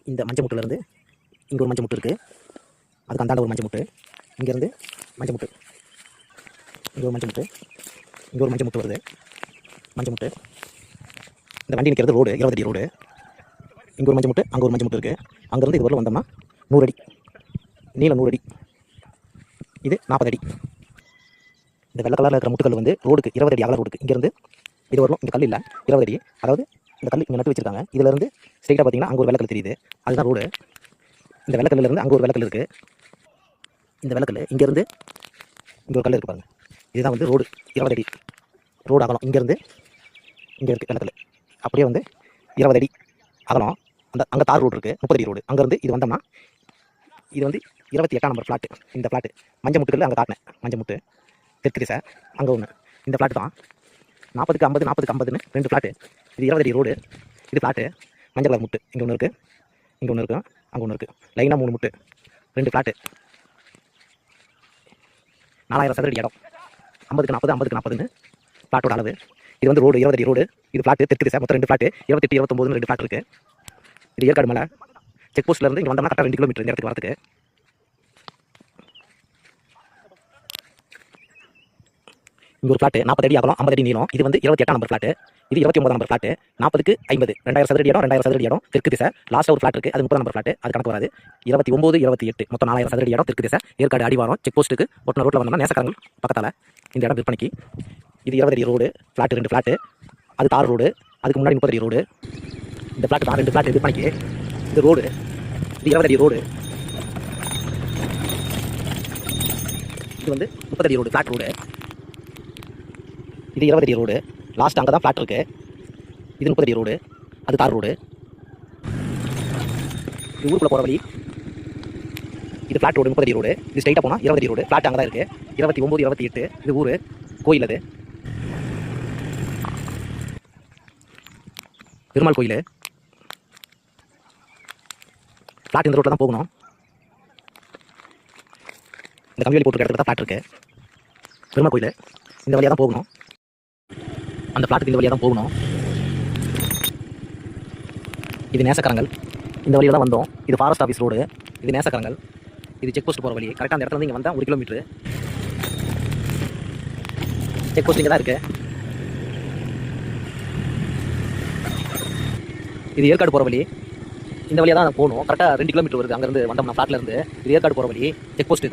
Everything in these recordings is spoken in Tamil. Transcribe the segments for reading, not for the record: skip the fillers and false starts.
இந்த மஞ்சள் முட்டுலேருந்து இங்கே ஒரு மஞ்சள் முட்டு இருக்குது, அதுக்கு அந்தாண்ட ஒரு மஞ்சள் முட்டு, இங்கேருந்து மஞ்சள் முட்டு, இங்கே ஒரு மஞ்சள் முட்டு, இங்கே ஒரு மஞ்சள் முட்டு வருது. மஞ்சள் முட்டு இந்த வண்டி நிற்கிறது ரோடு, 20 அடி ரோடு. இங்கே ஒரு மஞ்சள் முட்டு, அங்கே ஒரு மஞ்சள் முட்டு இருக்குது. அங்கேருந்து இது வரல வந்தோம்னா 100 அடி நீளம், 100 அடி, இது 40 அடி. இந்த வெள்ளை கலரில் இருக்கிற முட்டுக்கல் வந்து ரோடுக்கு 20 அடி அகல ரோடுக்கு. இங்கேருந்து இது வரணும், இங்கே கல் இல்லை, 20 அடி. அதாவது இந்த கல் இங்கே நட்டு வச்சிருக்காங்க. இதிலேருந்து ஸ்ட்ரைட்டாக பார்த்தீங்கன்னா அங்கே ஒரு வெள்ளக்கல் தெரியுது, அதுதான் ரோடு. இந்த வெள்ளக்கல்லேருந்து அங்கே ஒரு வெள்ளக்கல் இருக்குது. இந்த வெள்ளக்கல் இங்கேருந்து இங்கே ஒரு கல் இருக்குது பாருங்கள், இதுதான் வந்து ரோடு. 20 அடி ரோடு அகலம். இங்கேருந்து இங்கே இருக்குது வெள்ளக்கல். அப்படியே வந்து 20 அடி அகலம். அந்த அங்கே தார் ரோடு இருக்குது, 30 அடி ரோடு. அங்கேருந்து இது வந்தோம்னா இது வந்து 28ஆம் நம்பர் ஃப்ளாட்டு. இந்த ஃப்ளாட்டு மஞ்சள் முட்டுக்கல் அங்கே காட்டினேன், மஞ்சள் முட்டு தெற்கு திசை அங்கே ஒன்று. இந்த ஃப்ளாட்டு தான் 40க்கு 50, 40க்கு 50ன்னு 2 ஃப்ளாட்டு. இது 20 அடி ரோடு, இது ஃப்ளாட்டு. மஞ்சள் கலர் முட்டு இங்கே ஒன்று இருக்குது, இங்கே ஒன்று இருக்குது, அங்கே ஒன்று இருக்குது. லைனாக 3 முட்டு, 2 ஃப்ளாட்டு. 4000 சதுர அடி இடம். 50க்கு 40, 50க்கு 40ன்னு ஃப்ளாட்டோட அளவு. இது வந்து ரோடு, 20 அடி ரோடு. இது ஃப்ளாட்டு தெற்கு திசை. மொத்தம் 2 ஃப்ளாட்டு, 28, 29ன்னு 2 ஃப்ளாட் இருக்குது. இது ஏற்காடு மலை. செக் போஸ்ட்லேருந்து இங்கே வந்தோம்னா கரெக்டாக 2 கிலோமீட்டர் இந்த இடத்துக்கு வரதுக்கு. இங்கே ஒரு ஃப்ளாட்டு 40 அடி அகலம், 50 அடி நீளம். இது வந்து 28ஆம் நம்பர் ஃப்ளாட்டு. இது 29ஆம் நம்பர் ஃப்ளாட்டு. 40க்கு 50, 2000 சதுர அடி இடம், 2000 சதுர அடி இடம் தெற்கு திசை. லாஸ்ட்டாக ஒரு ஃப்ளாட் இருக்குது, அது 30 நம்பர் ஃப்ளாட்டு, அது கணக்கு வராது. 29, 28 மொத்தம் 4000 சதுர அடி இடம் தெற்கு திசை. ஏற்காடு அடிவாரம் செக் போஸ்ட்டுக்கு ஒட்டின ரோட்டில் வந்தோம்னா நேசக்கரங்கள் பக்கத்தால் இந்த இடம் விற்பனைக்கு. இது 20 அடி ரோடு, ஃப்ளாட்டு 2 ஃப்ளாட்டு. அது தார் ரோடு, அதுக்கு முன்னாடி 30 அடி ரோடு. இந்த ஃப்ளாட்டு தான் 2 ஃப்ளாட்டு விற்பனைக்கு. இது ரோடு, இது 20 அடி ரோடு. இது வந்து 30 அடி ரோடு, ஃப்ளாட் ரோடு. இது 20 அடி ரோடு, லாஸ்ட் அங்கே தான் ஃப்ளாட் இருக்குது. இது 30 அடி ரோடு, அது தார் ரோடு. இது ஊருக்குள்ளே போகிற வழி. இது ஃப்ளாட் ரோடு, 30 அடி ரோடு. இது ஸ்ட்ரைட்டாக போனால் 20 அடி ரோடு, ஃப்ளாட் அங்கே தான் இருக்குது. 29, 28 இது ஊர், கோயில். அது பெருமாள் கோயில். ஃப்ளாட் இந்த ரோட்டில் தான் போகணும். இந்த கம்பி வேலி போட்டு இடத்துல தான் ஃப்ளாட் இருக்குது. பெருமாள் கோயில் இந்த வழியாக தான் போகணும். அந்த ஃப்ளாட்டுக்கு இந்த வழியாக தான் போகணும். இது நேசக்கரங்கள், இந்த வழியில் தான் வந்தோம். இது ஃபாரஸ்ட் ஆஃபீஸ் ரோடு, இது நேசக்கரங்கள். இது செக் போஸ்ட் போகிற வழி. கரெக்டாக அந்த இடத்துல இருந்து இங்கே வந்தால் 1 கிலோமீட்டரு. செக் போஸ்ட் இங்கே தான் இருக்குது. இது ஏற்காடு போகிற வழி. இந்த வழியாக தான் போகணும். கரெக்டாக 2 கிலோமீட்டர் வருது அங்கேருந்து வந்தோம்னா ஃப்ளாட்லேருந்து. இது ஏற்காடு போகிற வழி, செக் போஸ்ட்.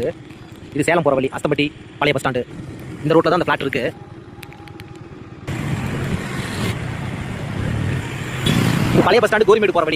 இது சேலம் போகிற வழி, அஸ்தம்பட்டி பழைய பஸ் ஸ்டாண்டு. இந்த ரோட்டில் தான் அந்த ஃப்ளாட் இருக்குது. பழைய பஸ் ஸ்டாண்டு கோரிமேடு போகிற வழி.